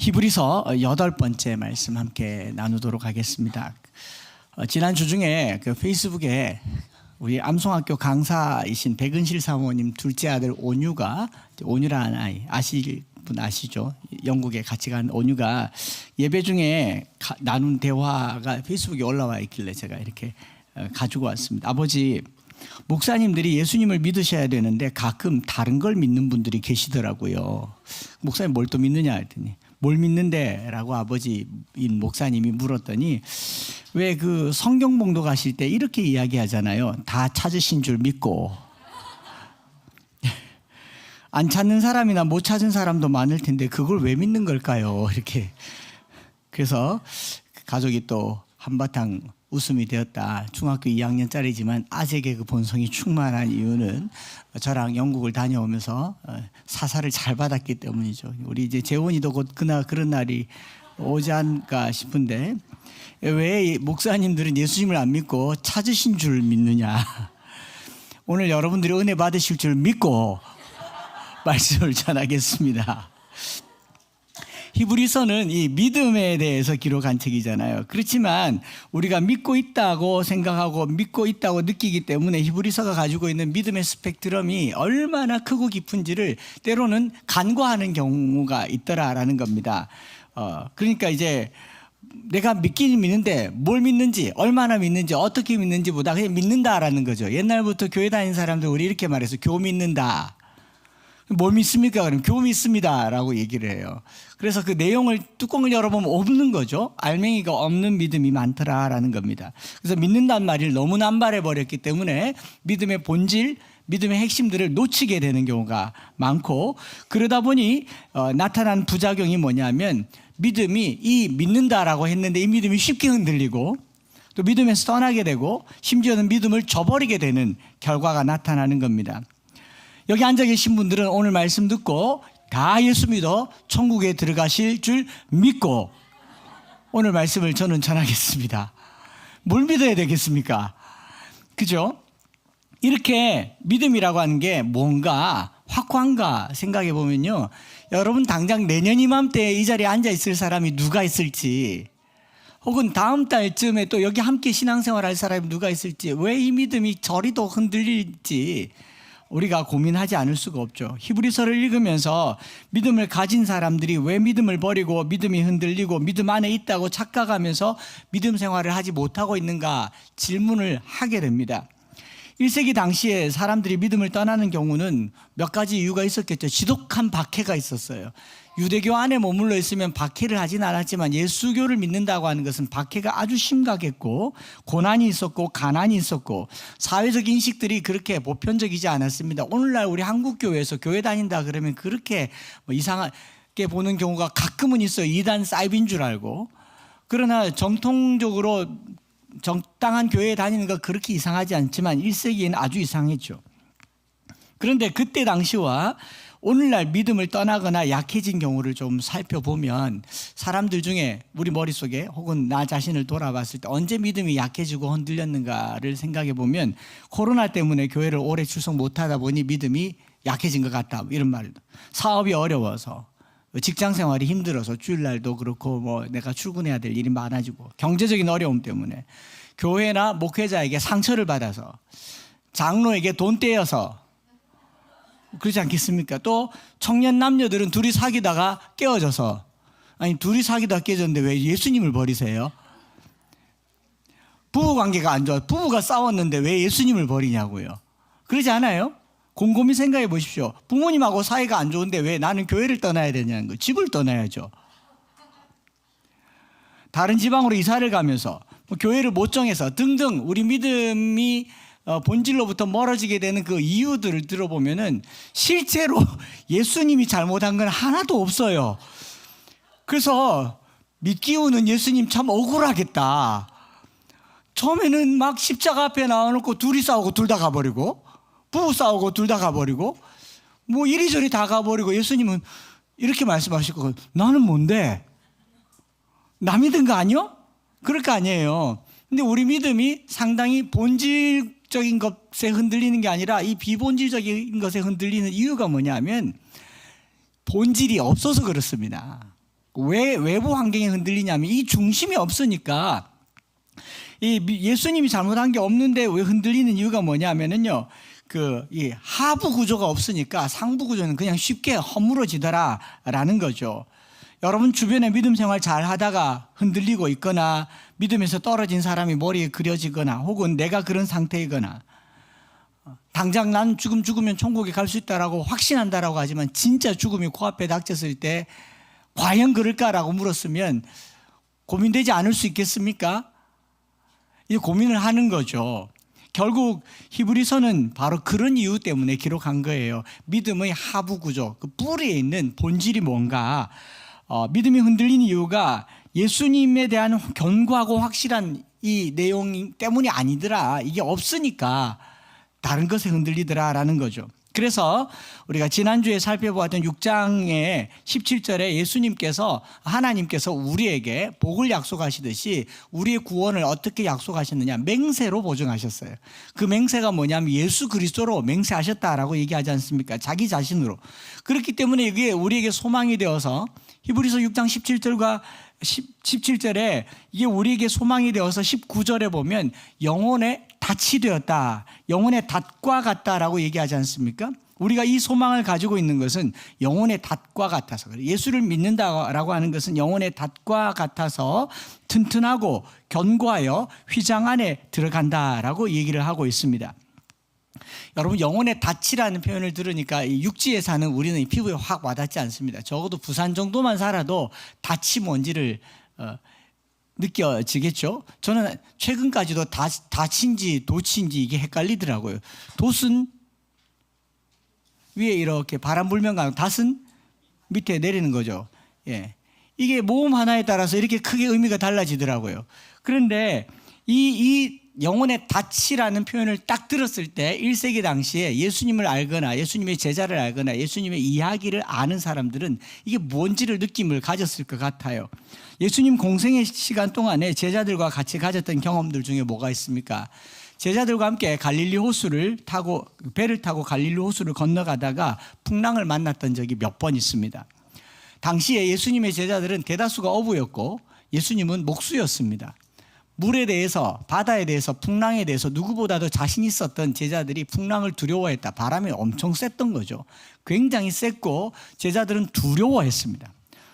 히브리서 8번째 말씀 함께 나누도록 하겠습니다. 지난 주 중에 그 페이스북에 우리 암송학교 강사이신 백은실 사모님 둘째 아들 온유라는 아이, 아실 분 아시죠? 영국에 같이 간 온유가 예배 중에 나눈 대화가 페이스북에 올라와 있길래 제가 이렇게 가지고 왔습니다. 아버지, 목사님들이 예수님을 믿으셔야 되는데 가끔 다른 걸 믿는 분들이 계시더라고요. 목사님 뭘 또 믿느냐 했더니 뭘 믿는데? 라고 아버지인 목사님이 물었더니 왜 그 성경 봉독하실 때 이렇게 이야기하잖아요. 다 찾으신 줄 믿고. 안 찾는 사람이나 못 찾은 사람도 많을 텐데 그걸 왜 믿는 걸까요? 이렇게. 그래서 가족이 또 한바탕 웃음이 되었다. 중학교 2학년짜리지만 아재 그 본성이 충만한 이유는 저랑 영국을 다녀오면서 사사를 잘 받았기 때문이죠. 우리 이제 재원이도 곧 그런 날이 오지 않을까 싶은데 왜 목사님들은 예수님을 안 믿고 찾으신 줄 믿느냐. 오늘 여러분들이 은혜 받으실 줄 믿고 말씀을 전하겠습니다. 히브리서는 이 믿음에 대해서 기록한 책이잖아요. 그렇지만 우리가 믿고 있다고 생각하고 믿고 있다고 느끼기 때문에 히브리서가 가지고 있는 믿음의 스펙트럼이 얼마나 크고 깊은지를 때로는 간과하는 경우가 있더라라는 겁니다. 그러니까 이제 내가 믿기는 믿는데 뭘 믿는지, 얼마나 믿는지, 어떻게 믿는지보다 그냥 믿는다라는 거죠. 옛날부터 교회 다니는 사람들 우리 이렇게 말해서 교 믿는다. 뭘 믿습니까? 그러면 교 믿습니다 라고 얘기를 해요. 그래서 그 내용을 뚜껑을 열어보면 없는 거죠. 알맹이가 없는 믿음이 많더라라는 겁니다. 그래서 믿는다는 말을 너무 남발해버렸기 때문에 믿음의 본질, 믿음의 핵심들을 놓치게 되는 경우가 많고, 그러다 보니 나타난 부작용이 뭐냐면 믿음이 이 믿는다라고 했는데 이 믿음이 쉽게 흔들리고 또 믿음에서 떠나게 되고 심지어는 믿음을 저버리게 되는 결과가 나타나는 겁니다. 여기 앉아 계신 분들은 오늘 말씀 듣고 다 예수 믿어 천국에 들어가실 줄 믿고 오늘 말씀을 저는 전하겠습니다. 뭘 믿어야 되겠습니까? 그죠? 이렇게 믿음이라고 하는 게 뭔가 확고한가 생각해 보면요, 여러분 당장 내년 이맘때에 이 자리에 앉아 있을 사람이 누가 있을지, 혹은 다음 달쯤에 또 여기 함께 신앙생활 할 사람이 누가 있을지, 왜 이 믿음이 저리도 흔들릴지 우리가 고민하지 않을 수가 없죠. 히브리서를 읽으면서 믿음을 가진 사람들이 왜 믿음을 버리고 믿음이 흔들리고 믿음 안에 있다고 착각하면서 믿음 생활을 하지 못하고 있는가 질문을 하게 됩니다. 1세기 당시에 사람들이 믿음을 떠나는 경우는 몇 가지 이유가 있었겠죠. 지독한 박해가 있었어요. 유대교 안에 머물러 있으면 박해를 하진 않았지만 예수교를 믿는다고 하는 것은 박해가 아주 심각했고 고난이 있었고 가난이 있었고 사회적 인식들이 그렇게 보편적이지 않았습니다. 오늘날 우리 한국교회에서 교회 다닌다 그러면 그렇게 이상하게 보는 경우가 가끔은 있어요. 이단 사이비인 줄 알고. 그러나 정통적으로 적당한 교회에 다니는 거 그렇게 이상하지 않지만 1세기에는 아주 이상했죠. 그런데 그때 당시와 오늘날 믿음을 떠나거나 약해진 경우를 좀 살펴보면 사람들 중에 우리 머릿속에 혹은 나 자신을 돌아봤을 때 언제 믿음이 약해지고 흔들렸는가를 생각해 보면 코로나 때문에 교회를 오래 출석 못하다 보니 믿음이 약해진 것 같다, 이런 말도. 사업이 어려워서, 직장 생활이 힘들어서 주일날도 그렇고 뭐 내가 출근해야 될 일이 많아지고 경제적인 어려움 때문에 교회나 목회자에게 상처를 받아서 장로에게 돈 떼어서 그렇지 않겠습니까? 또 청년 남녀들은 둘이 사귀다가 깨어져서, 아니 둘이 사귀다가 깨졌는데 왜 예수님을 버리세요? 부부관계가 안 좋아, 부부가 싸웠는데 왜 예수님을 버리냐고요. 그러지 않아요? 곰곰이 생각해 보십시오. 부모님하고 사이가 안 좋은데 왜 나는 교회를 떠나야 되냐는 거. 집을 떠나야죠. 다른 지방으로 이사를 가면서 교회를 못 정해서 등등 우리 믿음이 본질로부터 멀어지게 되는 그 이유들을 들어보면은 실제로 예수님이 잘못한 건 하나도 없어요. 그래서 믿기우는 예수님 참 억울하겠다. 처음에는 막 십자가 앞에 나와놓고 둘이 싸우고 둘 다 가버리고, 부부 싸우고 둘 다 가버리고, 뭐 이리저리 다 가버리고, 예수님은 이렇게 말씀하시고, 나는 뭔데? 나 믿은 거 아니요? 그럴 거 아니에요. 근데 우리 믿음이 상당히 본질적인 것에 흔들리는 게 아니라 이 비본질적인 것에 흔들리는 이유가 뭐냐면 본질이 없어서 그렇습니다. 왜 외부 환경이 흔들리냐면 이 중심이 없으니까. 예수님이 잘못한 게 없는데 왜 흔들리는 이유가 뭐냐면은요, 이 하부 구조가 없으니까 상부 구조는 그냥 쉽게 허물어지더라라는 거죠. 여러분 주변에 믿음 생활 잘 하다가 흔들리고 있거나 믿음에서 떨어진 사람이 머리에 그려지거나 혹은 내가 그런 상태이거나 당장 난 죽으면 천국에 갈 수 있다라고 확신한다라고 하지만 진짜 죽음이 코앞에 닥쳤을 때 과연 그럴까라고 물었으면 고민되지 않을 수 있겠습니까? 이 고민을 하는 거죠. 결국 히브리서는 바로 그런 이유 때문에 기록한 거예요. 믿음의 하부 구조, 그 뿌리에 있는 본질이 뭔가. 믿음이 흔들리는 이유가 예수님에 대한 견고하고 확실한 이 내용 때문이 아니더라. 이게 없으니까 다른 것에 흔들리더라라는 거죠. 그래서 우리가 지난주에 살펴보았던 6장의 17절에 예수님께서 하나님께서 우리에게 복을 약속하시듯이 우리의 구원을 어떻게 약속하셨느냐, 맹세로 보증하셨어요. 그 맹세가 뭐냐면 예수 그리스도로 맹세하셨다라고 얘기하지 않습니까? 자기 자신으로. 그렇기 때문에 이게 우리에게 소망이 되어서 히브리서 6장 17절과 17절에 이게 우리에게 소망이 되어서 19절에 보면 영혼의 닻이 되었다, 영혼의 닻과 같다라고 얘기하지 않습니까? 우리가 이 소망을 가지고 있는 것은 영혼의 닻과 같아서 그래요. 예수를 믿는다라고 하는 것은 영혼의 닻과 같아서 튼튼하고 견고하여 휘장 안에 들어간다라고 얘기를 하고 있습니다. 여러분, 영혼의 닻이라는 표현을 들으니까 이 육지에 사는 우리는 이 피부에 확 와닿지 않습니다. 적어도 부산 정도만 살아도 닻이 뭔지를 느껴지겠죠. 저는 최근까지도 닻인지 돛인지 이게 헷갈리더라고요. 돛은 위에 이렇게 바람 불면 가는, 닷은 밑에 내리는 거죠. 예, 이게 모음 하나에 따라서 이렇게 크게 의미가 달라지더라고요. 그런데 이 영혼의 닻이라는 표현을 딱 들었을 때 1세기 당시에 예수님을 알거나 예수님의 제자를 알거나 예수님의 이야기를 아는 사람들은 이게 뭔지를 느낌을 가졌을 것 같아요. 예수님 공생의 시간 동안에 제자들과 같이 가졌던 경험들 중에 뭐가 있습니까? 제자들과 함께 갈릴리 호수를 타고, 배를 타고 갈릴리 호수를 건너가다가 풍랑을 만났던 적이 몇 번 있습니다. 당시에 예수님의 제자들은 대다수가 어부였고 예수님은 목수였습니다. 물에 대해서, 바다에 대해서, 풍랑에 대해서 누구보다도 자신 있었던 제자들이 풍랑을 두려워했다. 바람이 엄청 셌던 거죠. 굉장히 셌고 제자들은 두려워했습니다.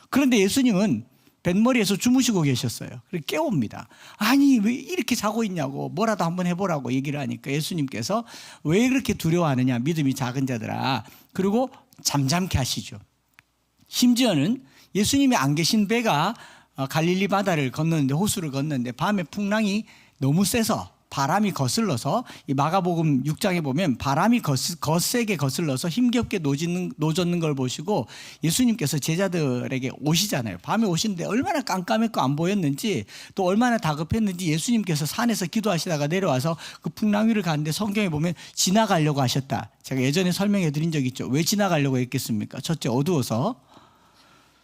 그런데 예수님은 뱃머리에서 주무시고 계셨어요. 그래서 깨웁니다. 아니, 왜 이렇게 자고 있냐고, 뭐라도 한번 해보라고 얘기를 하니까 예수님께서 왜 그렇게 두려워하느냐, 믿음이 작은 자들아. 그리고 잠잠케 하시죠. 심지어는 예수님이 안 계신 배가 갈릴리 바다를 건너는데, 호수를 건너는데 밤에 풍랑이 너무 세서 바람이 거슬러서, 이 마가복음 6장에 보면 바람이 거세게 거슬러서 힘겹게 노젓는 걸 보시고 예수님께서 제자들에게 오시잖아요. 밤에 오시는데 얼마나 깜깜했고 안 보였는지, 또 얼마나 다급했는지 예수님께서 산에서 기도하시다가 내려와서 그 풍랑 위를 가는데 성경에 보면 지나가려고 하셨다. 제가 예전에 설명해 드린 적 있죠. 왜 지나가려고 했겠습니까? 첫째, 어두워서.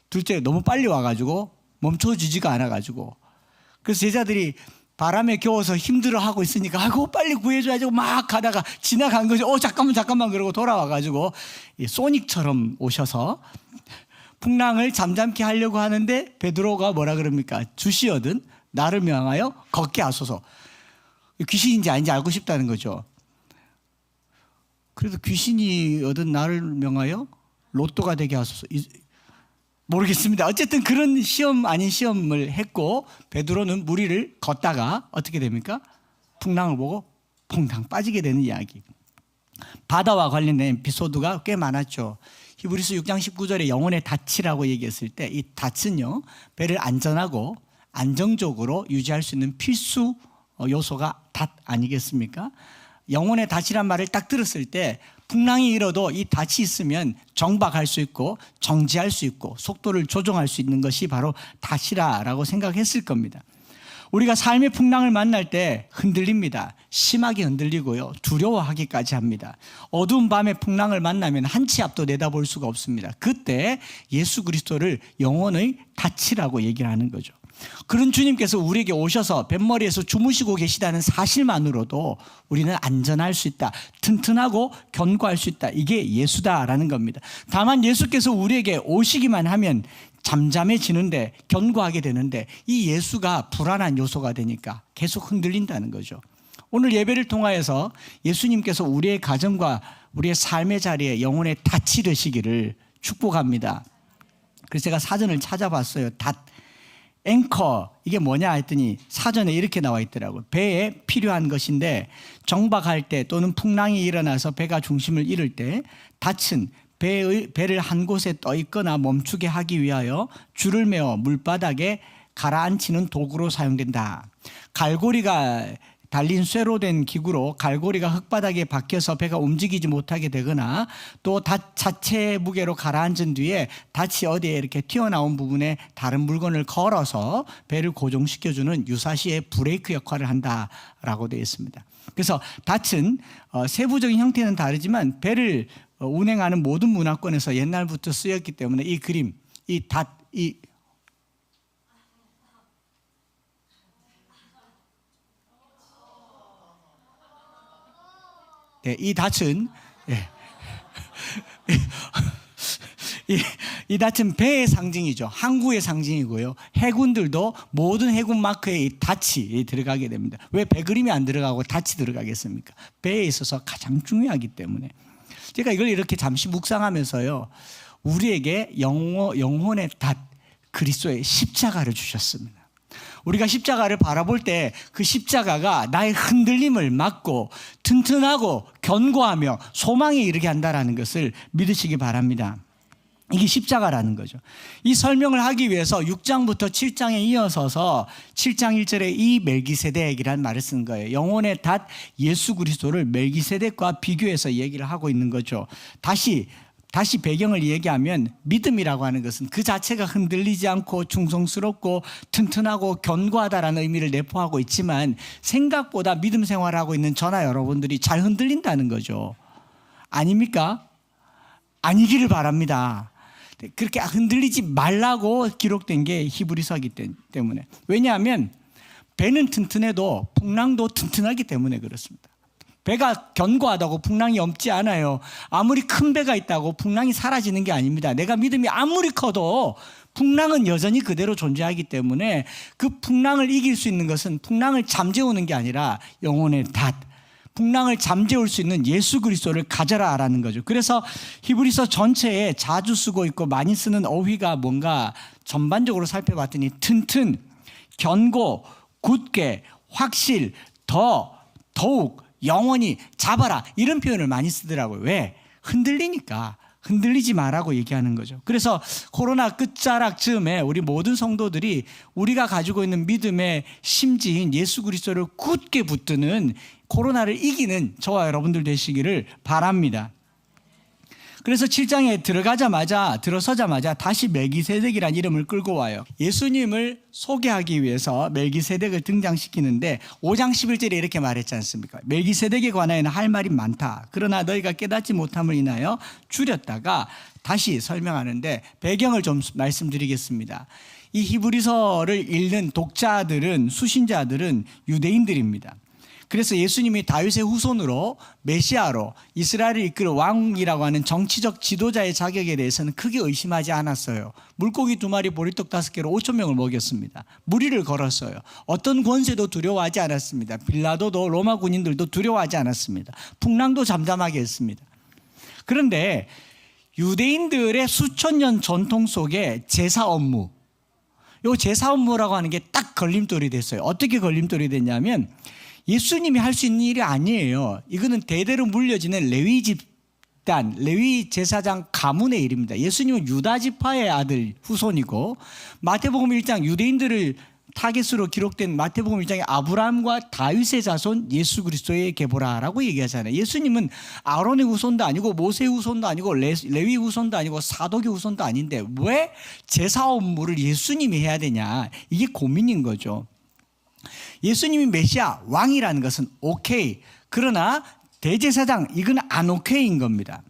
둘째, 너무 빨리 와가지고 멈춰지지가 않아가지고. 그래서 제자들이 바람에 겨워서 힘들어하고 있으니까 아이고 빨리 구해줘야지 막 가다가 지나간 거죠. 잠깐만 그러고 돌아와가지고 소닉처럼 오셔서 풍랑을 잠잠케 하려고 하는데 베드로가 뭐라 그럽니까? 주시어든 나를 명하여 걷게 하소서. 귀신인지 아닌지 알고 싶다는 거죠. 그래도 귀신이어든 나를 명하여 로또가 되게 하소서. 모르겠습니다. 어쨌든 그런 시험 아닌 시험을 했고 베드로는 물 위를 걷다가 어떻게 됩니까? 풍랑을 보고 퐁당 빠지게 되는 이야기. 바다와 관련된 에피소드가 꽤 많았죠. 히브리서 6장 19절에 영혼의 닻이라고 얘기했을 때 이 닻은요, 배를 안전하고 안정적으로 유지할 수 있는 필수 요소가 닻 아니겠습니까? 영혼의 닻이란 말을 딱 들었을 때 풍랑이 일어도 이 닻이 있으면 정박할 수 있고 정지할 수 있고 속도를 조정할 수 있는 것이 바로 닻이라고 생각했을 겁니다. 우리가 삶의 풍랑을 만날 때 흔들립니다. 심하게 흔들리고요, 두려워하기까지 합니다. 어두운 밤에 풍랑을 만나면 한 치 앞도 내다볼 수가 없습니다. 그때 예수 그리스도를 영혼의 닻이라고 얘기를 하는 거죠. 그런 주님께서 우리에게 오셔서 뱃머리에서 주무시고 계시다는 사실만으로도 우리는 안전할 수 있다, 튼튼하고 견고할 수 있다. 이게 예수다라는 겁니다. 다만 예수께서 우리에게 오시기만 하면 잠잠해지는데, 견고하게 되는데 이 예수가 불안한 요소가 되니까 계속 흔들린다는 거죠. 오늘 예배를 통하여서 예수님께서 우리의 가정과 우리의 삶의 자리에 영혼의 닻이 되시기를 축복합니다. 그래서 제가 사전을 찾아봤어요. 닷, 앵커, 이게 뭐냐 했더니 사전에 이렇게 나와 있더라고요. 배에 필요한 것인데 정박할 때 또는 풍랑이 일어나서 배가 중심을 잃을 때 닻은 배를 한 곳에 떠 있거나 멈추게 하기 위하여 줄을 메어 물바닥에 가라앉히는 도구로 사용된다. 갈고리가 달린 쇠로 된 기구로 갈고리가 흙바닥에 박혀서 배가 움직이지 못하게 되거나 또 닷 자체의 무게로 가라앉은 뒤에 닻이 어디에 이렇게 튀어나온 부분에 다른 물건을 걸어서 배를 고정시켜주는 유사시의 브레이크 역할을 한다라고 되어 있습니다. 그래서 닻은 세부적인 형태는 다르지만 배를 운행하는 모든 문화권에서 옛날부터 쓰였기 때문에 이 그림, 이 닷, 이 닻은 이 닻은 배의 상징이죠. 항구의 상징이고요. 해군들도 모든 해군 마크에 이 닻이 들어가게 됩니다. 왜 배 그림이 안 들어가고 닻이 들어가겠습니까? 배에 있어서 가장 중요하기 때문에. 제가 이걸 이렇게 잠시 묵상하면서요, 우리에게 영혼의 닷, 그리스도의 십자가를 주셨습니다. 우리가 십자가를 바라볼 때 그 십자가가 나의 흔들림을 막고 튼튼하고 견고하며 소망에 이르게 한다는 것을 믿으시기 바랍니다. 이게 십자가라는 거죠. 이 설명을 하기 위해서 6장부터 7장에 이어서서 7장 1절에 이 멜기세덱이라는 말을 쓴 거예요. 영혼의 닷 예수 그리스도를 멜기세덱과 비교해서 얘기를 하고 있는 거죠. 다시 배경을 얘기하면 믿음이라고 하는 것은 그 자체가 흔들리지 않고 충성스럽고 튼튼하고 견고하다라는 의미를 내포하고 있지만 생각보다 믿음 생활하고 있는 저나 여러분들이 잘 흔들린다는 거죠. 아닙니까? 아니기를 바랍니다. 그렇게 흔들리지 말라고 기록된 게 히브리서이기 때문에. 왜냐하면 배는 튼튼해도 풍랑도 튼튼하기 때문에 그렇습니다. 배가 견고하다고 풍랑이 없지 않아요. 아무리 큰 배가 있다고 풍랑이 사라지는 게 아닙니다. 내가 믿음이 아무리 커도 풍랑은 여전히 그대로 존재하기 때문에 그 풍랑을 이길 수 있는 것은 풍랑을 잠재우는 게 아니라 영혼의 닷, 풍랑을 잠재울 수 있는 예수 그리스도를 가져라라는 거죠. 그래서 히브리서 전체에 자주 쓰고 있고 많이 쓰는 어휘가 뭔가 전반적으로 살펴봤더니 튼튼, 견고, 굳게, 확실, 더욱, 영원히 잡아라, 이런 표현을 많이 쓰더라고요. 왜? 흔들리니까. 흔들리지 말라고 얘기하는 거죠. 그래서 코로나 끝자락 즈음에 우리 모든 성도들이 우리가 가지고 있는 믿음의 심지인 예수 그리스도를 굳게 붙드는, 코로나를 이기는 저와 여러분들 되시기를 바랍니다. 그래서 7장에 들어서자마자 다시 멜기세덱이라는 이름을 끌고 와요. 예수님을 소개하기 위해서 멜기세덱을 등장시키는데 5장 11절에 이렇게 말했지 않습니까? 멜기세덱에 관하여는 할 말이 많다. 그러나 너희가 깨닫지 못함을 인하여 줄였다가 다시 설명하는데 배경을 좀 말씀드리겠습니다. 이 히브리서를 읽는 독자들은, 수신자들은 유대인들입니다. 그래서 예수님이 다윗의 후손으로 메시아로 이스라엘을 이끌 왕이라고 하는 정치적 지도자의 자격에 대해서는 크게 의심하지 않았어요. 물고기 2마리 보리떡 5개로 5,000명을 먹였습니다. 무리를 걸었어요. 어떤 권세도 두려워하지 않았습니다. 빌라도도 로마 군인들도 두려워하지 않았습니다. 풍랑도 잠잠하게 했습니다. 그런데 유대인들의 수천 년 전통 속에 제사 업무, 이 제사 업무라고 하는 게 딱 걸림돌이 됐어요. 어떻게 걸림돌이 됐냐면 예수님이 할 수 있는 일이 아니에요. 이거는 대대로 물려지는 레위 집단, 레위 제사장 가문의 일입니다. 예수님은 유다 지파의 아들 후손이고, 마태복음 1장 유대인들을 타겟으로 기록된 마태복음 1장에 아브라함과 다윗의 자손 예수 그리스도의 계보라라고 얘기하잖아요. 예수님은 아론의 후손도 아니고 모세의 후손도 아니고 레위 후손도 아니고 사도의 후손도 아닌데 왜 제사 업무를 예수님이 해야 되냐, 이게 고민인 거죠. 예수님이 메시아, 왕이라는 것은 오케이. 그러나 대제사장, 이건 안 오케이인 겁니다.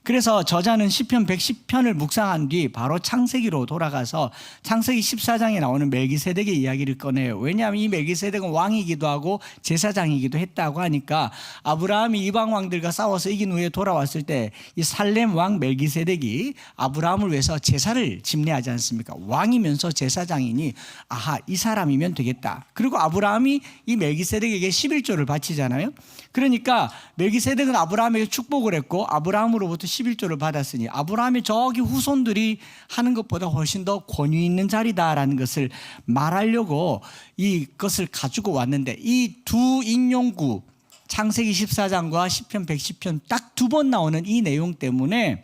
그래서 저자는 시편 110편을 묵상한 뒤 바로 창세기로 돌아가서 창세기 14장에 나오는 멜기세덱의 이야기를 꺼내요. 왜냐하면 이 멜기세덱은 왕이기도 하고 제사장이기도 했다고 하니까 아브라함이 이방 왕들과 싸워서 이긴 후에 돌아왔을 때 이 살렘 왕 멜기세덱이 아브라함을 위해서 제사를 집례하지 않습니까? 왕이면서 제사장이니 아하, 이 사람이면 되겠다. 그리고 아브라함이 이 멜기세덱에게 11조를 바치잖아요. 그러니까 멜기세덱은 아브라함에게 축복을 했고 아브라함으로부터 11조를 받았으니 아브라함의 저기 후손들이 하는 것보다 훨씬 더 권위 있는 자리다라는 것을 말하려고 이것을 가지고 왔는데, 이 두 인용구 창세기 14장과 시편 110편 딱 두 번 나오는 이 내용 때문에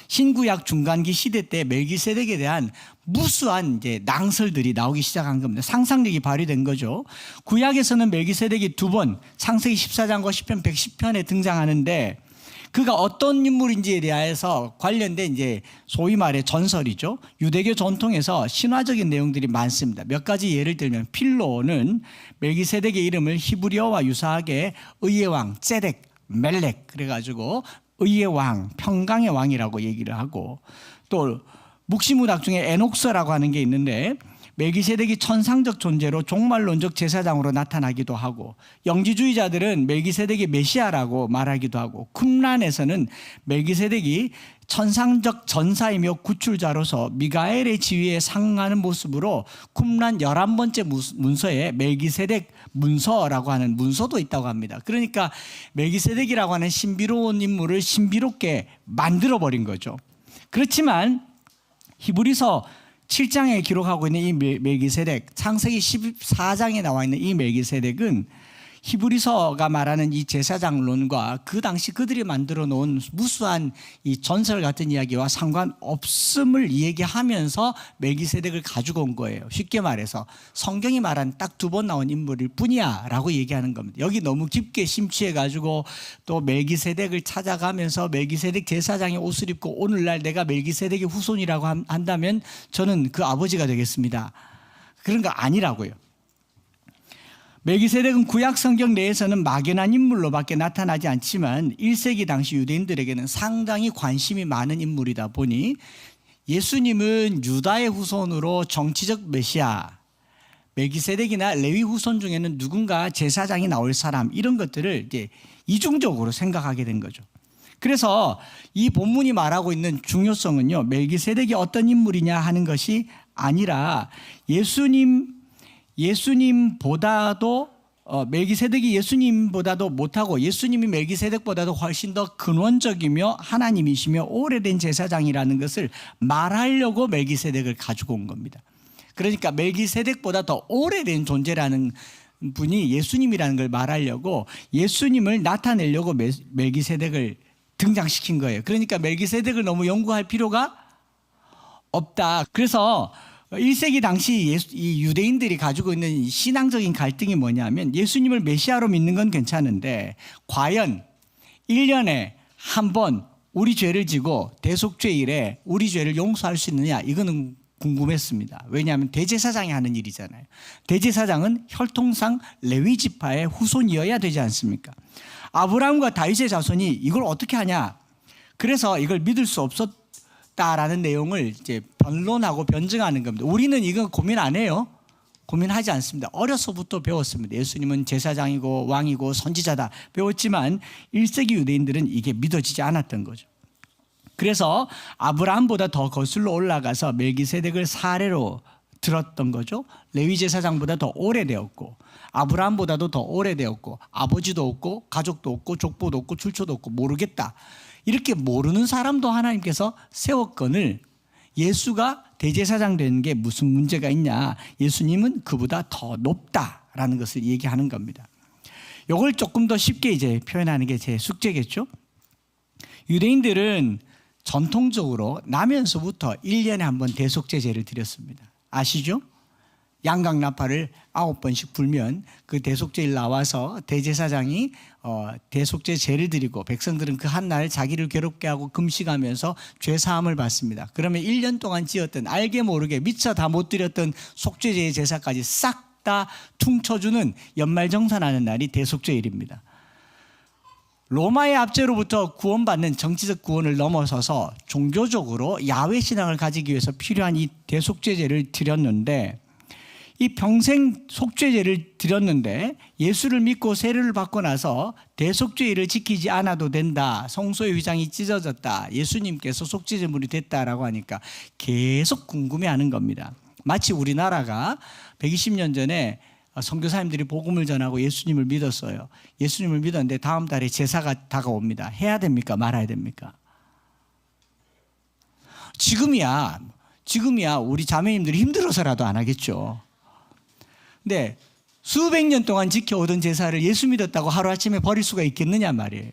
신구약 중간기 시대 때 멜기세덱에 대한 무수한 이제 낭설들이 나오기 시작한 겁니다. 상상력이 발휘된 거죠. 구약에서는 멜기세덱이 두 번 창세기 14장과 시편 110편에 등장하는데 그가 어떤 인물인지에 대해서 관련된 이제 소위 말해 전설이죠. 유대교 전통에서 신화적인 내용들이 많습니다. 몇 가지 예를 들면 필로는 멜기세덱의 이름을 히브리어와 유사하게 의의 왕 ጼ덱, 멜렉 그래가지고 의의 왕, 평강의 왕이라고 얘기를 하고, 또 묵시무닥 중에 에녹서라고 하는 게 있는데 멜기세덱이 천상적 존재로 종말론적 제사장으로 나타나기도 하고, 영지주의자들은 멜기세덱이 메시아라고 말하기도 하고, 쿰란에서는 멜기세덱이 천상적 전사이며 구출자로서 미가엘의 지위에 상응하는 모습으로 쿰란 11번째 문서에 멜기세덱 문서라고 하는 문서도 있다고 합니다. 그러니까 멜기세덱이라고 하는 신비로운 인물을 신비롭게 만들어버린 거죠. 그렇지만 히브리서 7장에 기록하고 있는 이 멜기세덱, 창세기 14장에 나와 있는 이 멜기세덱은 히브리서가 말하는 이 제사장론과 그 당시 그들이 만들어 놓은 무수한 이 전설 같은 이야기와 상관없음을 얘기하면서 멜기세덱을 가지고 온 거예요. 쉽게 말해서 성경이 말한 딱 두 번 나온 인물일 뿐이야 라고 얘기하는 겁니다. 여기 너무 깊게 심취해 가지고 또 멜기세덱을 찾아가면서 멜기세덱 제사장의 옷을 입고 오늘날 내가 멜기세덱의 후손이라고 한다면 저는 그 아버지가 되겠습니다. 그런 거 아니라고요. 멜기세덱은 구약 성경 내에서는 막연한 인물로밖에 나타나지 않지만 1세기 당시 유대인들에게는 상당히 관심이 많은 인물이다 보니 예수님은 유다의 후손으로 정치적 메시아, 멜기세덱이나 레위 후손 중에는 누군가 제사장이 나올 사람, 이런 것들을 이제 이중적으로 생각하게 된 거죠. 그래서 이 본문이 말하고 있는 중요성은요, 멜기세덱이 어떤 인물이냐 하는 것이 아니라 예수님보다도 멜기세덱이 예수님보다도 못하고 예수님이 멜기세덱보다도 훨씬 더 근원적이며 하나님이시며 오래된 제사장이라는 것을 말하려고 멜기세덱을 가지고 온 겁니다. 그러니까 멜기세덱보다 더 오래된 존재라는 분이 예수님이라는 걸 말하려고 예수님을 나타내려고 멜기세덱을 등장시킨 거예요. 그러니까 멜기세덱을 너무 연구할 필요가 없다. 그래서 1세기 당시 이 유대인들이 가지고 있는 신앙적인 갈등이 뭐냐면, 예수님을 메시아로 믿는 건 괜찮은데 과연 1년에 한 번 우리 죄를 지고 대속죄일에 우리 죄를 용서할 수 있느냐, 이거는 궁금했습니다. 왜냐하면 대제사장이 하는 일이잖아요. 대제사장은 혈통상 레위 지파의 후손이어야 되지 않습니까? 아브라함과 다윗의 자손이 이걸 어떻게 하냐, 그래서 이걸 믿을 수 없었다라는 내용을 이제 변론하고 변증하는 겁니다. 우리는 이건 고민 안 해요. 고민하지 않습니다. 어려서부터 배웠습니다. 예수님은 제사장이고 왕이고 선지자다 배웠지만 1세기 유대인들은 이게 믿어지지 않았던 거죠. 그래서 아브라함보다 더 거슬러 올라가서 멜기세덱을 사례로 들었던 거죠. 레위 제사장보다 더 오래되었고 아브라함보다도 더 오래되었고 아버지도 없고 가족도 없고 족보도 없고 출처도 없고 모르겠다, 이렇게 모르는 사람도 하나님께서 세웠건을 예수가 대제사장 되는 게 무슨 문제가 있냐, 예수님은 그보다 더 높다라는 것을 얘기하는 겁니다. 이걸 조금 더 쉽게 이제 표현하는 게 제 숙제겠죠. 유대인들은 전통적으로 나면서부터 1년에 한 번 대속죄제를 드렸습니다. 아시죠? 양강나팔을 9번씩 불면 그 대속죄일 나와서 대제사장이 대속죄 제를 드리고 백성들은 그 한날 자기를 괴롭게 하고 금식하면서 죄사함을 받습니다. 그러면 1년 동안 지었던 알게 모르게 미처 다 못 드렸던 속죄제의 제사까지 싹 다 퉁쳐주는 연말정산하는 날이 대속죄일입니다. 로마의 압제로부터 구원받는 정치적 구원을 넘어서서 종교적으로 야훼 신앙을 가지기 위해서 필요한 이 대속죄제를 드렸는데, 이 평생 속죄제를 드렸는데 예수를 믿고 세례를 받고 나서 대속죄를 지키지 않아도 된다, 성소의 휘장이 찢어졌다, 예수님께서 속죄제물이 됐다라고 하니까 계속 궁금해하는 겁니다. 마치 우리나라가 120년 전에 선교사님들이 복음을 전하고 예수님을 믿었어요. 예수님을 믿었는데 다음 달에 제사가 다가옵니다. 해야 됩니까? 말아야 됩니까? 지금이야 우리 자매님들이 힘들어서라도 안 하겠죠. 근데 수백 년 동안 지켜오던 제사를 예수 믿었다고 하루아침에 버릴 수가 있겠느냐 말이에요.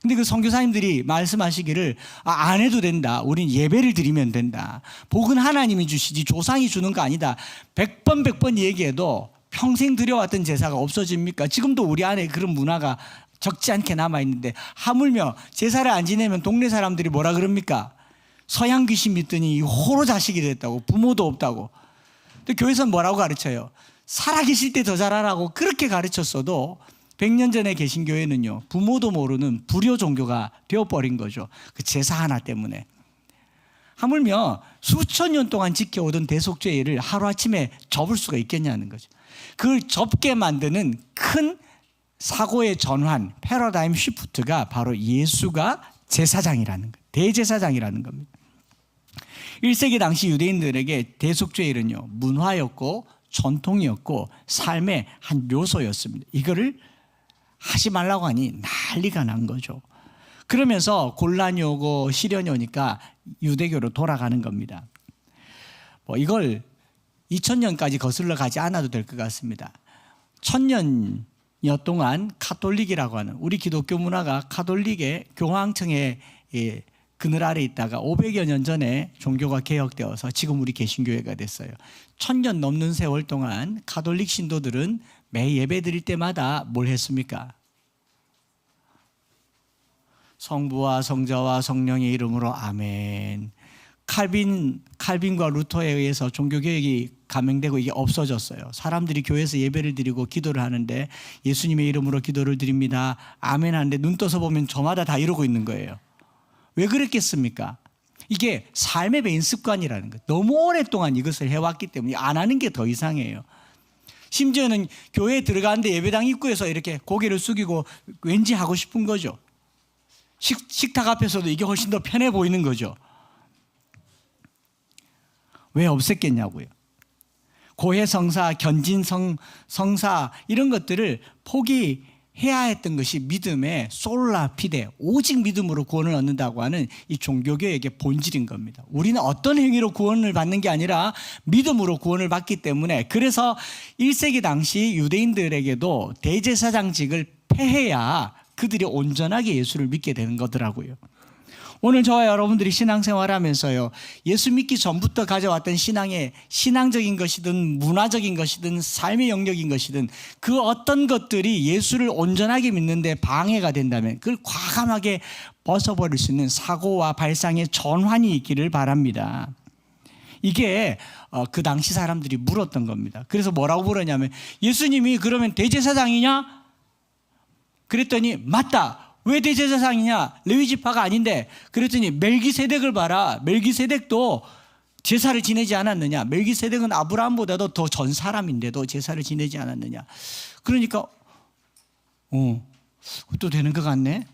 근데 그 선교사님들이 말씀하시기를 안 해도 된다. 우린 예배를 드리면 된다. 복은 하나님이 주시지 조상이 주는 거 아니다. 100번 얘기해도 평생 드려왔던 제사가 없어집니까? 지금도 우리 안에 그런 문화가 적지 않게 남아있는데, 하물며 제사를 안 지내면 동네 사람들이 뭐라 그럽니까? 서양 귀신 믿더니 호로 자식이 됐다고, 부모도 없다고. 근데 교회에서는 뭐라고 가르쳐요? 살아계실 때 더 잘하라고 그렇게 가르쳤어도 100년 전에 계신 교회는요, 부모도 모르는 불효 종교가 되어버린 거죠. 그 제사 하나 때문에. 하물며 수천 년 동안 지켜오던 대속죄를 하루아침에 접을 수가 있겠냐는 거죠. 그걸 접게 만드는 큰 사고의 전환, 패러다임 시프트가 바로 예수가 제사장이라는 거예요. 대제사장이라는 겁니다. 1세기 당시 유대인들에게 대속죄일은요, 문화였고 전통이었고 삶의 한 요소였습니다. 이거를 하지 말라고 하니 난리가 난 거죠. 그러면서 곤란이 오고 시련이 오니까 유대교로 돌아가는 겁니다. 이걸 2000년까지 거슬러 가지 않아도 될 것 같습니다. 1000년여 동안 카톨릭이라고 하는, 우리 기독교 문화가 카톨릭의 교황청의 그늘 아래 있다가 500여 년 전에 종교가 개혁되어서 지금 우리 개신교회가 됐어요. 1000년 넘는 세월 동안 카톨릭 신도들은 매 예배 드릴 때마다 뭘 했습니까? 성부와 성자와 성령의 이름으로 아멘. 칼빈과 루터에 의해서 종교개혁이 감행되고 이게 없어졌어요. 사람들이 교회에서 예배를 드리고 기도를 하는데 예수님의 이름으로 기도를 드립니다, 아멘 하는데 눈 떠서 보면 저마다 다 이러고 있는 거예요. 왜 그랬겠습니까? 이게 삶의 배인 습관이라는 거예요. 너무 오랫동안 이것을 해왔기 때문에 안 하는 게 더 이상해요. 심지어는 교회에 들어가는데 예배당 입구에서 이렇게 고개를 숙이고 왠지 하고 싶은 거죠. 식탁 앞에서도 이게 훨씬 더 편해 보이는 거죠. 왜 없앴겠냐고요. 고해성사, 견진성사 이런 것들을 포기해야 했던 것이 믿음의 솔라 피데, 오직 믿음으로 구원을 얻는다고 하는 이 종교개혁의 본질인 겁니다. 우리는 어떤 행위로 구원을 받는 게 아니라 믿음으로 구원을 받기 때문에, 그래서 1세기 당시 유대인들에게도 대제사장직을 폐해야 그들이 온전하게 예수를 믿게 되는 거더라고요. 오늘 저와 여러분들이 신앙생활하면서요, 예수 믿기 전부터 가져왔던 신앙의 신앙적인 것이든 문화적인 것이든 삶의 영역인 것이든 그 어떤 것들이 예수를 온전하게 믿는데 방해가 된다면 그걸 과감하게 벗어버릴 수 있는 사고와 발상의 전환이 있기를 바랍니다. 이게 그 당시 사람들이 물었던 겁니다. 그래서 뭐라고 물었냐면, 예수님이 그러면 대제사장이냐? 그랬더니 맞다. 왜 대제사장이냐? 레위 지파가 아닌데. 그랬더니 멜기세덱을 봐라. 멜기세덱도 제사를 지내지 않았느냐? 멜기세덱은 아브라함보다도 더 전 사람인데도 제사를 지내지 않았느냐? 그러니까 또 되는 것 같네.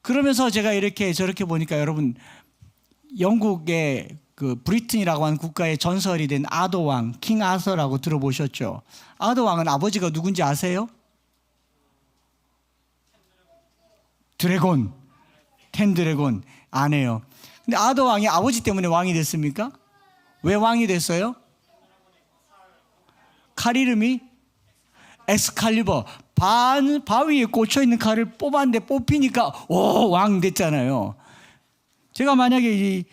그러면서 제가 이렇게 저렇게 보니까, 여러분 영국의 그 브리튼이라고 하는 국가의 전설이 된 아더 왕, 킹 아서라고 들어보셨죠? 아더 왕은 아버지가 누군지 아세요? 텐드래곤 아내요. 근데 아더 왕이 아버지 때문에 왕이 됐습니까? 왜 왕이 됐어요? 칼 이름이 엑스칼리버. 바위에 꽂혀 있는 칼을 뽑았는데 뽑히니까 왕 됐잖아요. 제가 만약에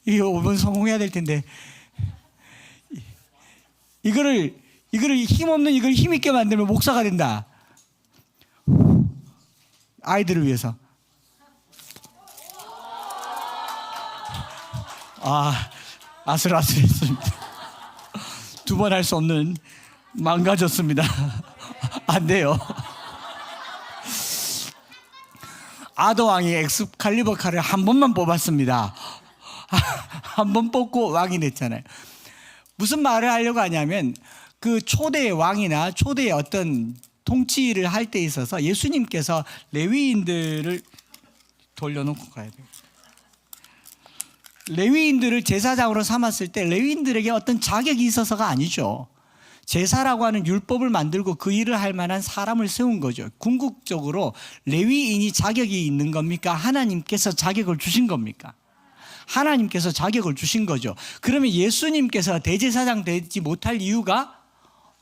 이번 성공해야 될 텐데, 이거를 힘없는 이걸 힘있게 만들면 목사가 된다. 아이들을 위해서. 아슬아슬했습니다. 두 번 할 수 없는, 망가졌습니다. 안 돼요. 아도왕이 엑스칼리버 칼을 한 번만 뽑았습니다. 한 번 뽑고 왕이 됐잖아요. 무슨 말을 하려고 하냐면 그 초대의 왕이나 초대의 어떤 통치를 할 때 있어서 예수님께서 레위인들을 돌려놓고 가야 돼요. 레위인들을 제사장으로 삼았을 때 레위인들에게 어떤 자격이 있어서가 아니죠. 제사라고 하는 율법을 만들고 그 일을 할 만한 사람을 세운 거죠. 궁극적으로 레위인이 자격이 있는 겁니까? 하나님께서 자격을 주신 겁니까? 하나님께서 자격을 주신 거죠. 그러면 예수님께서 대제사장 되지 못할 이유가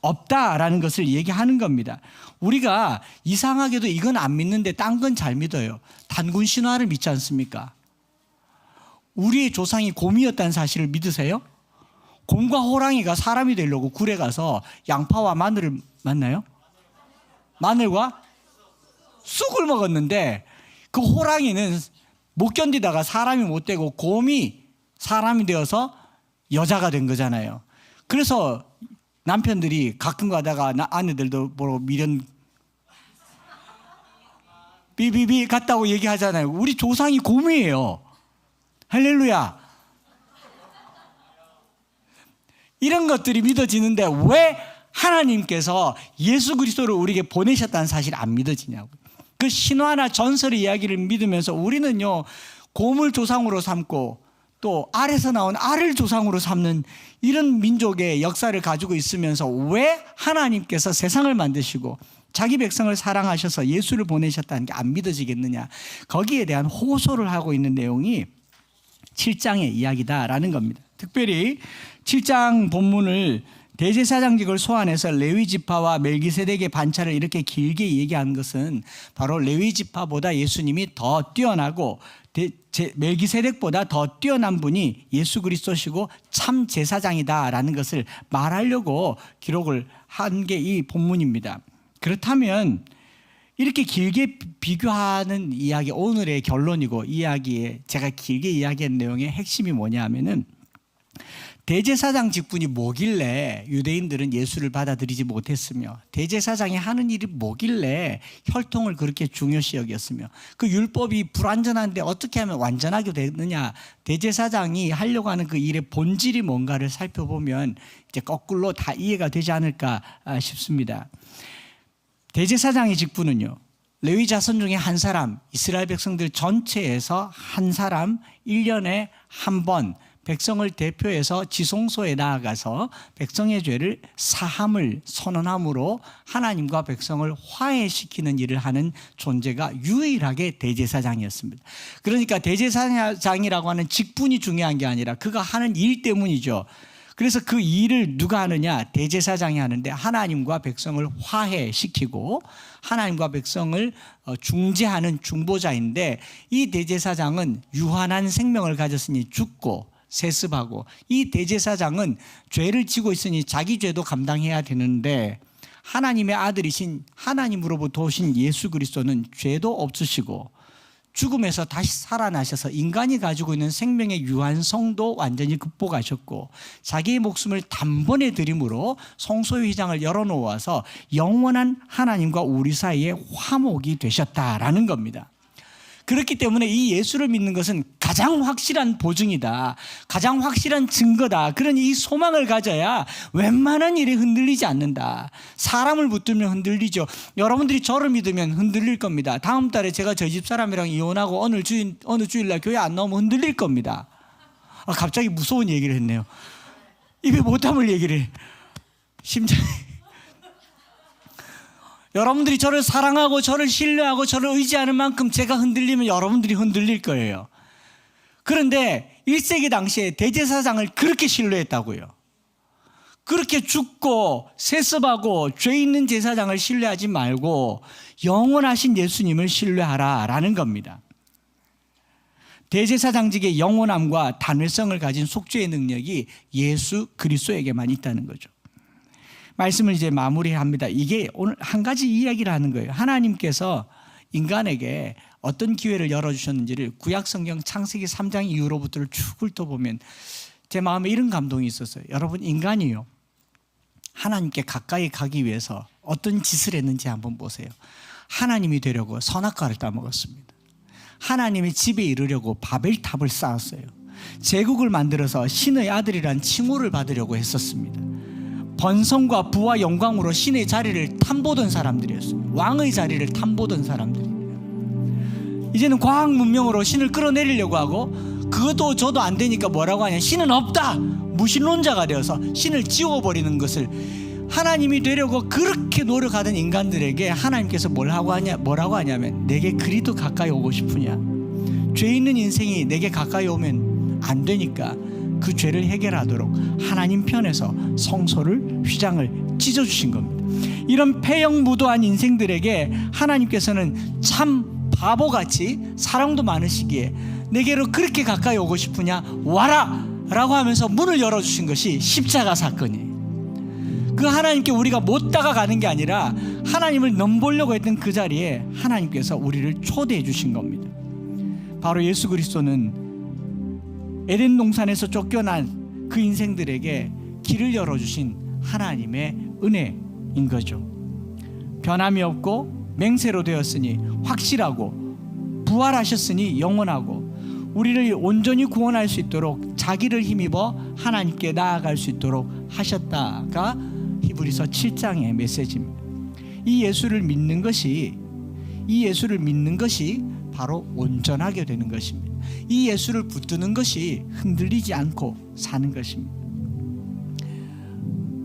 없다라는 것을 얘기하는 겁니다. 우리가 이상하게도 이건 안 믿는데 딴 건 잘 믿어요. 단군 신화를 믿지 않습니까? 우리의 조상이 곰이었다는 사실을 믿으세요? 곰과 호랑이가 사람이 되려고 굴에 가서 양파와 마늘을 만나요? 마늘과 쑥을 먹었는데 그 호랑이는 못 견디다가 사람이 못 되고 곰이 사람이 되어서 여자가 된 거잖아요. 그래서 남편들이 가끔 가다가 아내들도 보러 미련 비비비 같다고 얘기하잖아요. 우리 조상이 곰이에요. 할렐루야. 이런 것들이 믿어지는데 왜 하나님께서 예수 그리스도를 우리에게 보내셨다는 사실이 안 믿어지냐고. 그 신화나 전설의 이야기를 믿으면서 우리는요 곰을 조상으로 삼고 또 알에서 나온 알을 조상으로 삼는 이런 민족의 역사를 가지고 있으면서 왜 하나님께서 세상을 만드시고 자기 백성을 사랑하셔서 예수를 보내셨다는 게 안 믿어지겠느냐. 거기에 대한 호소를 하고 있는 내용이 7장의 이야기다라는 겁니다. 특별히 7장 본문을 대제사장직을 소환해서 레위지파와 멜기세덱의 반차를 이렇게 길게 얘기한 것은 바로 레위지파보다 예수님이 더 뛰어나고 멜기세덱보다 더 뛰어난 분이 예수 그리스도시고 참 제사장이다라는 것을 말하려고 기록을 한 게 이 본문입니다. 그렇다면 이렇게 길게 비교하는 이야기, 오늘의 결론이고 이야기에 제가 길게 이야기한 내용의 핵심이 뭐냐 하면은 대제사장 직분이 뭐길래 유대인들은 예수를 받아들이지 못했으며 대제사장이 하는 일이 뭐길래 혈통을 그렇게 중요시 여겼으며 그 율법이 불완전한데 어떻게 하면 완전하게 되느냐. 대제사장이 하려고 하는 그 일의 본질이 뭔가를 살펴보면 이제 거꾸로 다 이해가 되지 않을까 싶습니다. 대제사장의 직분은요, 레위 자손 중에 한 사람, 이스라엘 백성들 전체에서 한 사람 1년에 한 번 백성을 대표해서 지성소에 나아가서 백성의 죄를 사함을 선언함으로 하나님과 백성을 화해시키는 일을 하는 존재가 유일하게 대제사장이었습니다. 그러니까 대제사장이라고 하는 직분이 중요한 게 아니라 그가 하는 일 때문이죠. 그래서 그 일을 누가 하느냐? 대제사장이 하는데 하나님과 백성을 화해시키고 하나님과 백성을 중재하는 중보자인데 이 대제사장은 유한한 생명을 가졌으니 죽고 세습하고 이 대제사장은 죄를 지고 있으니 자기 죄도 감당해야 되는데 하나님의 아들이신 하나님으로부터 오신 예수 그리스도는 죄도 없으시고 죽음에서 다시 살아나셔서 인간이 가지고 있는 생명의 유한성도 완전히 극복하셨고 자기의 목숨을 단번에 드림으로 성소의 휘장을 열어놓아서 영원한 하나님과 우리 사이에 화목이 되셨다라는 겁니다. 그렇기 때문에 이 예수를 믿는 것은 가장 확실한 보증이다. 가장 확실한 증거다. 그러니 이 소망을 가져야 웬만한 일에 흔들리지 않는다. 사람을 붙들면 흔들리죠. 여러분들이 저를 믿으면 흔들릴 겁니다. 다음 달에 제가 저희 집 사람이랑 이혼하고 어느 주일날 교회 안 나오면 흔들릴 겁니다. 갑자기 무서운 얘기를 했네요. 입에 못 담을 얘기를 해. 심장이. 여러분들이 저를 사랑하고 저를 신뢰하고 저를 의지하는 만큼 제가 흔들리면 여러분들이 흔들릴 거예요. 그런데 1세기 당시에 대제사장을 그렇게 신뢰했다고요. 그렇게 죽고 세습하고 죄 있는 제사장을 신뢰하지 말고 영원하신 예수님을 신뢰하라라는 겁니다. 대제사장직의 영원함과 단회성을 가진 속죄의 능력이 예수 그리스도에게만 있다는 거죠. 말씀을 이제 마무리합니다. 이게 오늘 한 가지 이야기를 하는 거예요. 하나님께서 인간에게 어떤 기회를 열어주셨는지를 구약성경 창세기 3장 이후로부터를 쭉 훑어보면 제 마음에 이런 감동이 있었어요. 여러분, 인간이요, 하나님께 가까이 가기 위해서 어떤 짓을 했는지 한번 보세요. 하나님이 되려고 선악과를 따먹었습니다. 하나님의 집에 이르려고 바벨탑을 쌓았어요. 제국을 만들어서 신의 아들이란 칭호를 받으려고 했었습니다. 번성과 부와 영광으로 신의 자리를 탐보던 사람들이었어요. 왕의 자리를 탐보던 사람들입니다. 이제는 과학 문명으로 신을 끌어내리려고 하고, 그것도 저도 안 되니까 뭐라고 하냐, 신은 없다, 무신론자가 되어서 신을 지워버리는 것을 하나님이 되려고 그렇게 노력하던 인간들에게 하나님께서 뭐라고 하냐면, 내게 그리도 가까이 오고 싶으냐, 죄 있는 인생이 내게 가까이 오면 안 되니까 그 죄를 해결하도록 하나님 편에서 성소를, 휘장을 찢어주신 겁니다. 이런 폐영무도한 인생들에게 하나님께서는 참 바보같이 사랑도 많으시기에 내게로 그렇게 가까이 오고 싶으냐, 와라 라고 하면서 문을 열어주신 것이 십자가 사건이에요. 그 하나님께 우리가 못 다가가는 게 아니라 하나님을 넘보려고 했던 그 자리에 하나님께서 우리를 초대해 주신 겁니다. 바로 예수 그리스도는 에덴 동산에서 쫓겨난 그 인생들에게 길을 열어주신 하나님의 은혜인 거죠. 변함이 없고 맹세로 되었으니 확실하고, 부활하셨으니 영원하고, 우리를 온전히 구원할 수 있도록 자기를 힘입어 하나님께 나아갈 수 있도록 하셨다가 히브리서 7장의 메시지입니다. 이 예수를 믿는 것이 바로 온전하게 되는 것입니다. 이 예수를 붙드는 것이 흔들리지 않고 사는 것입니다.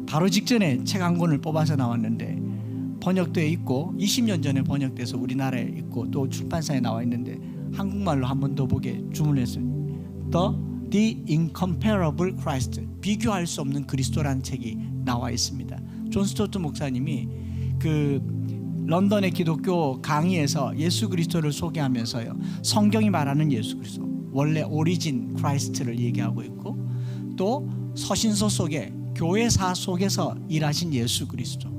바로 직전에 책 한 권을 뽑아서 나왔는데 번역되어 있고 20년 전에 번역돼서 우리나라에 있고 또 출판사에 나와 있는데 한국말로 한 번 더 보게 주문했어요. The Incomparable Christ, 비교할 수 없는 그리스도라는 책이 나와 있습니다. 존 스토트 목사님이 그 런던의 기독교 강의에서 예수 그리스도를 소개하면서요, 성경이 말하는 예수 그리스도, 원래 오리진 크라이스트를 얘기하고 있고, 또 서신서 속에 교회사 속에서 일하신 예수 그리스도,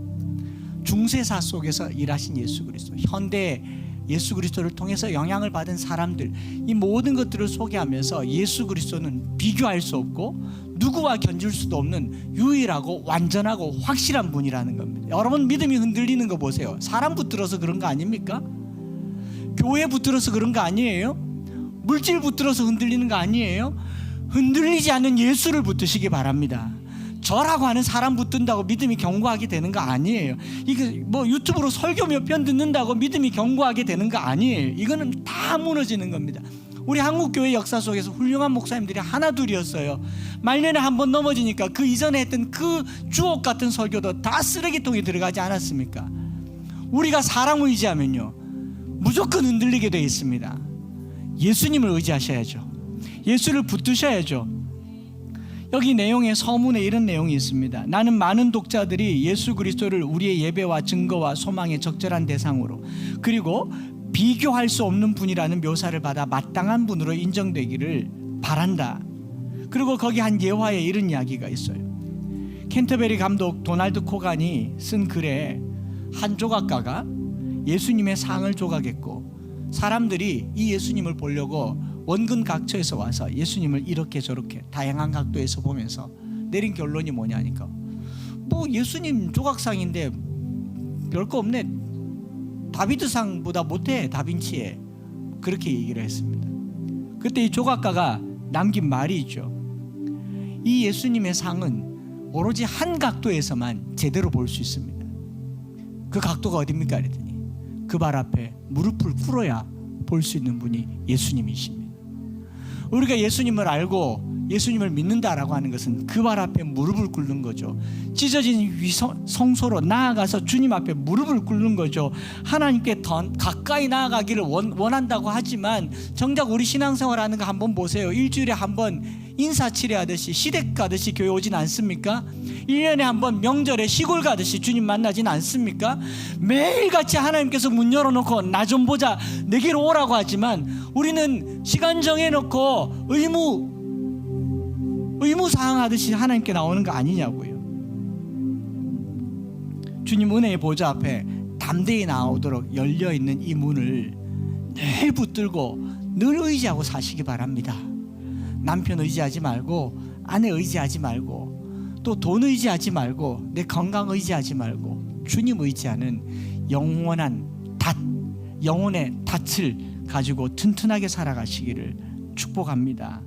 중세사 속에서 일하신 예수 그리스도, 현대 예수 그리스도를 통해서 영향을 받은 사람들, 이 모든 것들을 소개하면서 예수 그리스도는 비교할 수 없고 누구와 견줄 수도 없는 유일하고 완전하고 확실한 분이라는 겁니다. 여러분, 믿음이 흔들리는 거 보세요. 사람 붙들어서 그런 거 아닙니까? 교회 붙들어서 그런 거 아니에요? 물질 붙들어서 흔들리는 거 아니에요? 흔들리지 않는 예수를 붙드시기 바랍니다. 저라고 하는 사람 붙든다고 믿음이 견고하게 되는 거 아니에요. 이게 뭐 유튜브로 설교 몇 편 듣는다고 믿음이 견고하게 되는 거 아니에요. 이거는 다 무너지는 겁니다. 우리 한국교회 역사 속에서 훌륭한 목사님들이 하나 둘이었어요. 말년에 한번 넘어지니까 그 이전에 했던 그 주옥 같은 설교도 다 쓰레기통에 들어가지 않았습니까? 우리가 사람을 의지하면요, 무조건 흔들리게 되어 있습니다. 예수님을 의지하셔야죠. 예수를 붙드셔야죠. 여기 내용에 서문에 이런 내용이 있습니다. 나는 많은 독자들이 예수 그리스도를 우리의 예배와 증거와 소망의 적절한 대상으로, 그리고 비교할 수 없는 분이라는 묘사를 받아 마땅한 분으로 인정되기를 바란다. 그리고 거기 한 예화에 이런 이야기가 있어요. 캔터베리 감독 도널드 코간이 쓴 글에 한 조각가가 예수님의 상을 조각했고, 사람들이 이 예수님을 보려고 원근 각처에서 와서 예수님을 이렇게 저렇게 다양한 각도에서 보면서 내린 결론이 뭐냐니까, 뭐 예수님 조각상인데 별거 없네, 다비드상보다 못해 다빈치에, 그렇게 얘기를 했습니다. 그때 이 조각가가 남긴 말이 있죠. 이 예수님의 상은 오로지 한 각도에서만 제대로 볼 수 있습니다. 그 각도가 어딥니까? 그랬더니 그 발 앞에 무릎을 꿇어야 볼 수 있는 분이 예수님이십니다. 우리가 예수님을 알고 예수님을 믿는다라고 하는 것은 그 발 앞에 무릎을 꿇는 거죠. 찢어진 성소로 나아가서 주님 앞에 무릎을 꿇는 거죠. 하나님께 더 가까이 나아가기를 원한다고 하지만 정작 우리 신앙생활하는 거 한번 보세요. 일주일에 한번 인사치레 하듯이 시댁 가듯이 교회 오진 않습니까? 1년에 한번 명절에 시골 가듯이 주님 만나진 않습니까? 매일같이 하나님께서 문 열어놓고 나 좀 보자, 내게로 오라고 하지만 우리는 시간 정해놓고 의무사항 하듯이 하나님께 나오는 거 아니냐고요. 주님 은혜의 보좌 앞에 담대히 나오도록 열려있는 이 문을 늘 붙들고 늘 의지하고 사시기 바랍니다. 남편 의지하지 말고, 아내 의지하지 말고, 또 돈 의지하지 말고, 내 건강 의지하지 말고, 주님 의지하는 영원한 영혼의 닻을 가지고 튼튼하게 살아가시기를 축복합니다.